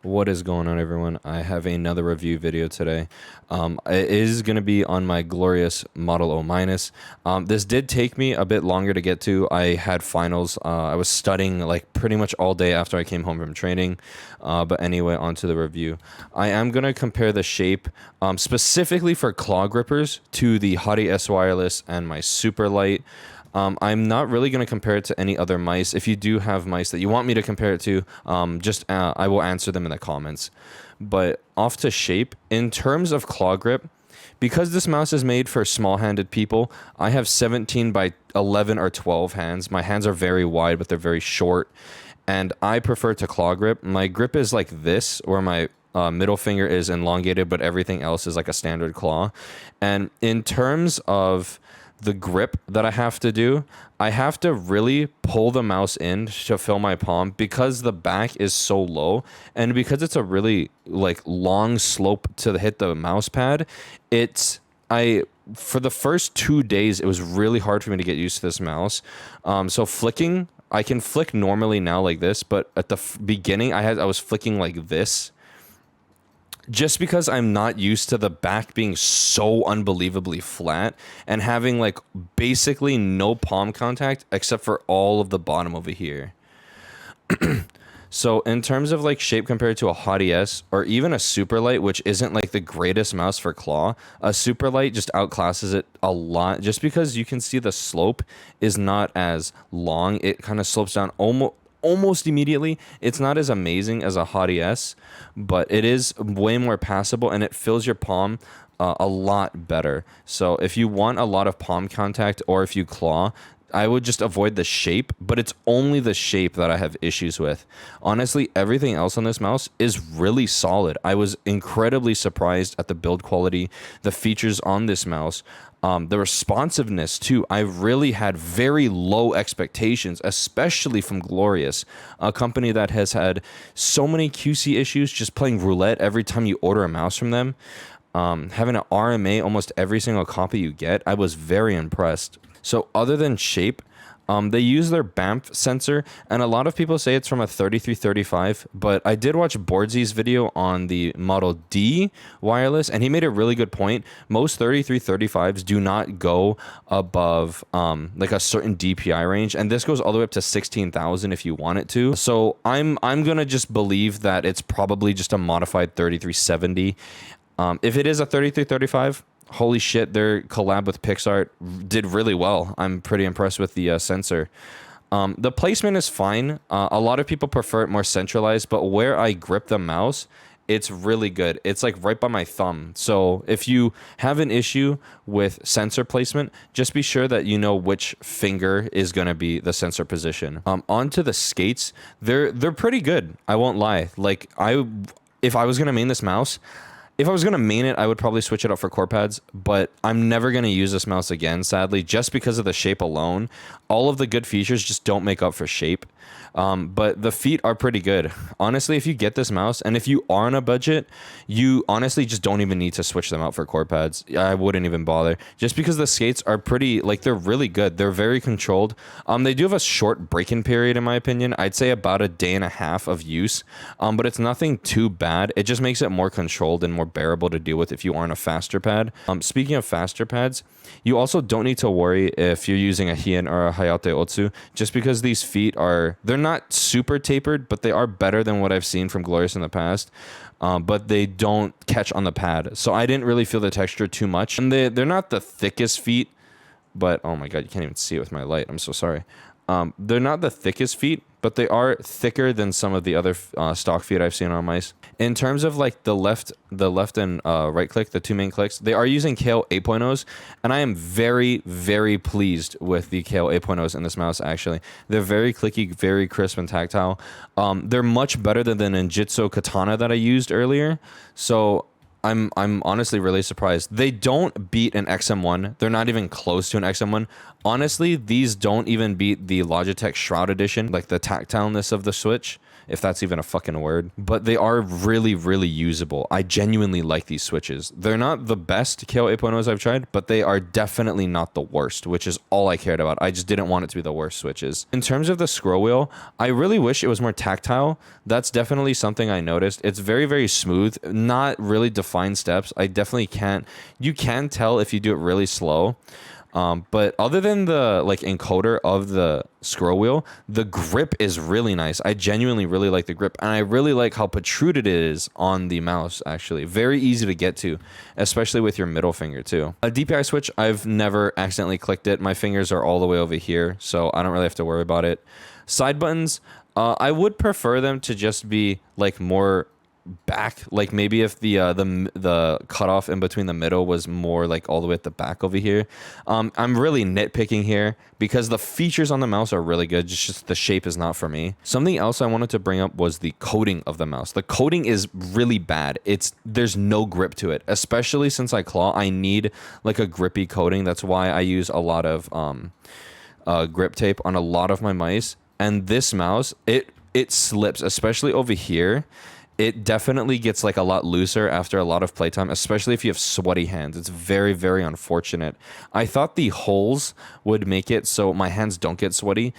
What is going on, everyone? I have another review video today. It is going to be on my glorious modelo-minus. This did take me a bit longer to get to. I had finals. I was studying like pretty much all day after I came home from training. But anyway, on to the review. I am going to compare the shape specifically for claw grippers to the Hati-S wireless and my Superlight. I'm not really going to compare it to any other mice. If you do have mice that you want me to compare it to, I will answer them in the comments. But off to shape, in terms of claw grip, because this mouse is made for small-handed people, I have 17 by 11 or 12 hands. My hands are very wide, but they're very short. And I prefer to claw grip. My grip is like this, where my middle finger is elongated, but everything else is like a standard claw. And in terms of the grip that I have to do, I have to really pull the mouse in to fill my palm because the back is so low, and because it's a really like long slope to hit the mouse pad. For the first 2 days, it was really hard for me to get used to this mouse. So flicking, I can flick normally now like this, but at the beginning I was flicking like this, just because I'm not used to the back being so unbelievably flat and having like basically no palm contact except for all of the bottom over here. So in terms of like shape compared to a Hati-S or even a Superlight, which isn't like the greatest mouse for claw, a Superlight just outclasses it a lot just because you can see the slope is not as long. It kind of slopes down almost immediately. It's not as amazing as a Hati-S, but it is way more passable and it fills your palm a lot better. So if you want a lot of palm contact or if you claw, I would just avoid the shape, but it's only the shape that I have issues with. Honestly, everything else on this mouse is really solid. I was incredibly surprised at the build quality, the features on this mouse. The responsiveness too. I really had very low expectations, especially from Glorious, a company that has had so many QC issues just playing roulette every time you order a mouse from them. Having an RMA almost every single copy you get, I was very impressed. So other than shape, they use their Bamf sensor, and a lot of people say it's from a 3335, but I did watch Boardsy's video on the Model D wireless, and he made a really good point. Most 3335s do not go above like a certain DPI range, and this goes all the way up to 16,000 if you want it to. So I'm gonna just believe that it's probably just a modified 3370. If it is a 3335, holy shit, their collab with Pixar did really well. I'm pretty impressed with the sensor. The placement is fine. A lot of people prefer it more centralized, but where I grip the mouse, it's really good. It's like right by my thumb. So if you have an issue with sensor placement, just be sure that you know which finger is going to be the sensor position. Onto the skates, they're pretty good. I won't lie. Like if I was going to main this mouse, if I was going to main it, I would probably switch it up for core pads, but I'm never going to use this mouse again, sadly, just because of the shape alone. All of the good features just don't make up for shape, but the feet are pretty good. Honestly, if you get this mouse, and if you are on a budget, you honestly just don't even need to switch them out for core pads. I wouldn't even bother, just because the skates are pretty, like, they're really good. They're very controlled. They do have a short break-in period, in my opinion. I'd say about a day and a half of use, but it's nothing too bad. It just makes it more controlled and more bearable to deal with if you aren't a faster pad. Speaking of faster pads, you also don't need to worry if you're using a Hien or a Hayate Otsu, just because these feet they're not super tapered, but they are better than what I've seen from Glorious in the past. But they don't catch on the pad, so I didn't really feel the texture too much. And they're not the thickest feet, but oh my god, you can't even see it with my light. I'm so sorry. They're not the thickest feet, but they are thicker than some of the other stock feet I've seen on mice. In terms of like the left and right click, the two main clicks, they are using KO 8.0s, and I am very, very pleased with the KO 8.0s in this mouse, actually. They're very clicky, very crisp and tactile. They're much better than the Ninjitsu Katana that I used earlier, so I'm honestly really surprised. They don't beat an XM1. They're not even close to an XM1. Honestly, these don't even beat the Logitech Shroud Edition, like the tactileness of the Switch. if that's even a fucking word. But they are really, really usable. I genuinely like these switches. They're not the best KO 8.0s I've tried, but they are definitely not the worst, which is all I cared about. I just didn't want it to be the worst switches. In terms of the scroll wheel, I really wish it was more tactile. That's definitely something I noticed. It's very, very smooth, not really defined steps. I definitely can't. You can tell if you do it really slow. But other than the like encoder of the scroll wheel, the grip is really nice. I genuinely really like the grip, and I really like how protruded it is on the mouse, actually. Very easy to get to, especially with your middle finger too. A DPI switch, I've never accidentally clicked it. My fingers are all the way over here, so I don't really have to worry about it. Side buttons, I would prefer them to just be like more back, like maybe if the cutoff in between the middle was more like all the way at the back over here. I'm really nitpicking here because the features on the mouse are really good, just the shape is not for me. Something else I wanted to bring up was the coating of the mouse. The coating is really bad. There's no grip to it, especially since I claw. I need like a grippy coating. That's why I use a lot of grip tape on a lot of my mice, and this mouse, it slips, especially over here. It definitely gets like a lot looser after a lot of playtime, especially if you have sweaty hands. It's very, very unfortunate. I thought the holes would make it so my hands don't get sweaty,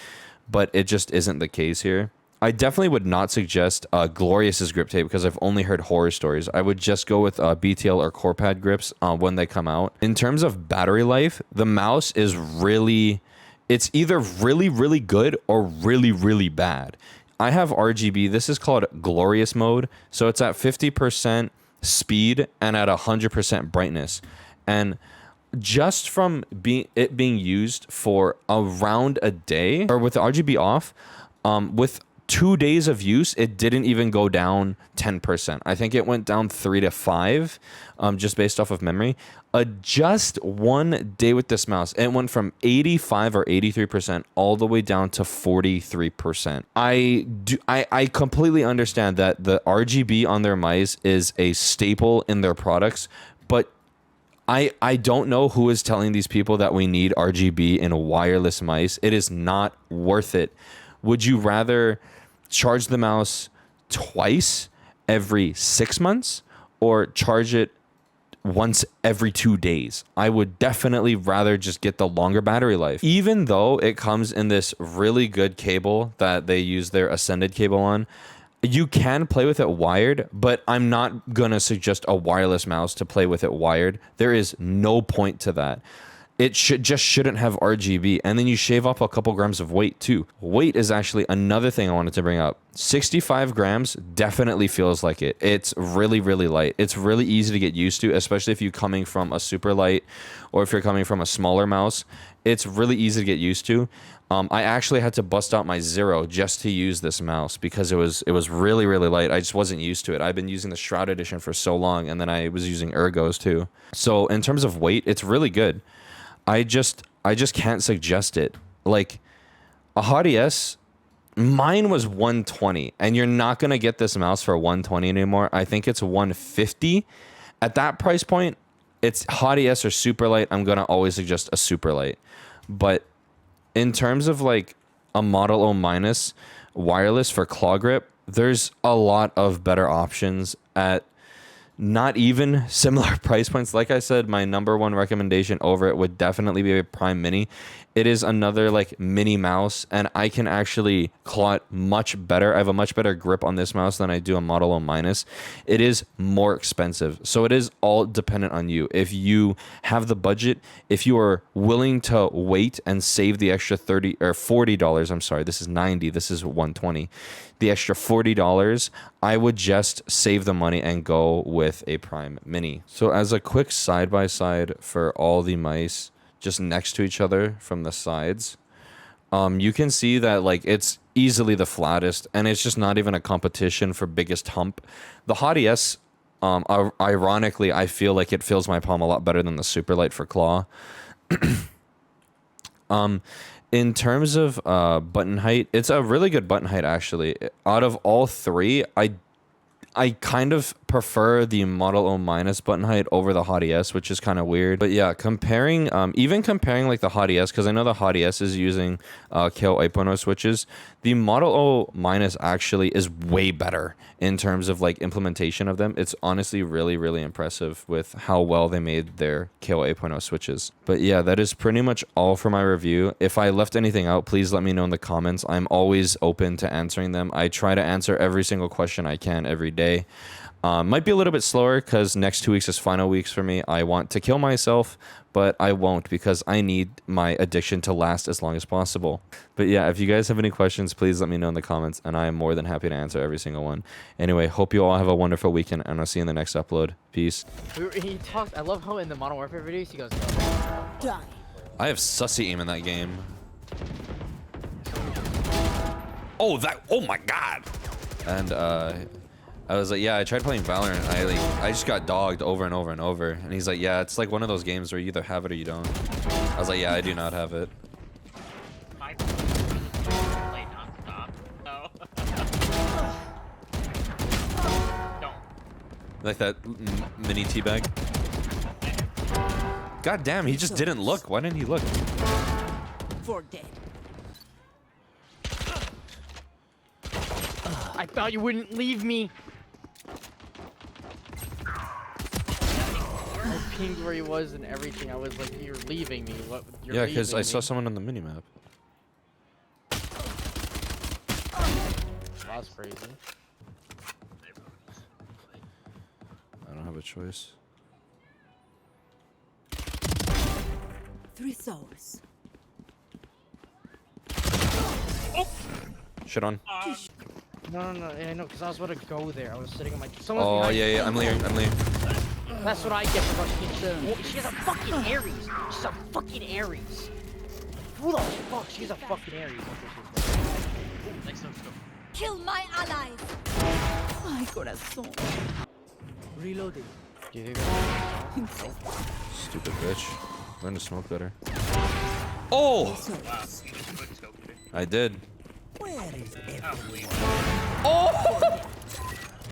but it just isn't the case here. I definitely would not suggest Glorious's grip tape because I've only heard horror stories. I would just go with BTL or CorePad grips when they come out. In terms of battery life, the mouse is it's either really, really good or really, really bad. I have RGB. This is called Glorious mode. So it's at 50% speed and at 100% brightness. And just from it being used for around a day, or with the RGB off, with 2 days of use, it didn't even go down 10%. I think it went down 3 to 5, just based off of memory. Just 1 day with this mouse, it went from 85 or 83% all the way down to 43%. I completely understand that the RGB on their mice is a staple in their products, but I don't know who is telling these people that we need RGB in wireless mice. It is not worth it. Would you rather charge the mouse twice every 6 months or charge it once every 2 days? I would definitely rather just get the longer battery life. Even though it comes in this really good cable that they use their Ascended cable on, you can play with it wired, but I'm not going to suggest a wireless mouse to play with it wired. There is no point to that. It shouldn't have RGB, and then you shave off a couple grams of weight too. Weight is actually another thing I wanted to bring up. 65 grams definitely feels like it. It's really, really light. It's really easy to get used to, especially if you're coming from a Superlight or if you're coming from a smaller mouse. It's really easy to get used to. I actually had to bust out my Zero just to use this mouse because it was really, really light. I just wasn't used to it. I've been using the Shroud Edition for so long, and then I was using Ergos too. So in terms of weight, it's really good. I just can't suggest it. Like a Hati-S, mine was 120, and you're not gonna get this mouse for 120 anymore. I think it's 150. At that price point, it's Hati-S or Superlight. I'm gonna always suggest a Superlight. But in terms of like a modelo-minus wireless for claw grip, there's a lot of better options at not even similar price points. Like I said, my number one recommendation over it would definitely be a Prime Mini. It is another like mini mouse, and I can actually claw it much better. I have a much better grip on this mouse than I do a Modelo-minus. It is more expensive, so it is all dependent on you. If you have the budget, if you are willing to wait and save the extra $30 or $40, I'm sorry, this is 90, this is 120. The extra $40, I would just save the money and go with a Prime Mini. So as a quick side-by-side for all the mice just next to each other from the sides, you can see that like it's easily the flattest, and it's just not even a competition for biggest hump. The Hati-S, ironically, I feel like it fills my palm a lot better than the Superlight for claw. In terms of button height, it's a really good button height actually. Out of all three, I kind of prefer the modelo-minus button height over the Hati-S, which is kind of weird. But yeah, comparing, even comparing like the Hati-S, because I know the Hati-S is using KO 8.0 switches, the modelo-minus actually is way better in terms of like implementation of them. It's honestly really, really impressive with how well they made their KO 8.0 switches. But yeah, that is pretty much all for my review. If I left anything out, please let me know in the comments. I'm always open to answering them. I try to answer every single question I can every day. Might be a little bit slower because next 2 weeks is final weeks for me. I want to kill myself, but I won't because I need my addiction to last as long as possible. But yeah, if you guys have any questions, please let me know in the comments, and I am more than happy to answer every single one. Anyway, hope you all have a wonderful weekend, and I'll see you in the next upload. Peace. He talks. I love how in the Modern Warfare videos he goes, Die. I have sussy aim in that game. Oh my god. And I was like, yeah, I tried playing Valorant. I just got dogged over and over and over. And he's like, yeah, it's like one of those games where you either have it or you don't. I was like, yeah, I do not have it. I play non-stop. No. Don't. Like that mini teabag. God damn, he just didn't look. Why didn't he look? For dead. I thought you wouldn't leave me. I pinged where he was and everything. I was like, you're leaving me. What? You're Yeah, because I leaving saw me. someone on the minimap. That's crazy. I don't have a choice. 3 souls. Shit on. No, I know, because I was about to go there. I was sitting on my. Oh, yeah, I'm leaving. That's what I get for rushing into. She has a fucking Ares. She's a fucking Ares. Who the fuck? She's a fucking Ares. Next time, go. Kill my allies. My corazón. Reloading. Do you think Stupid bitch. Learn to smoke better. Oh! Wow. Quick scope. I did. Where is everyone? Oh!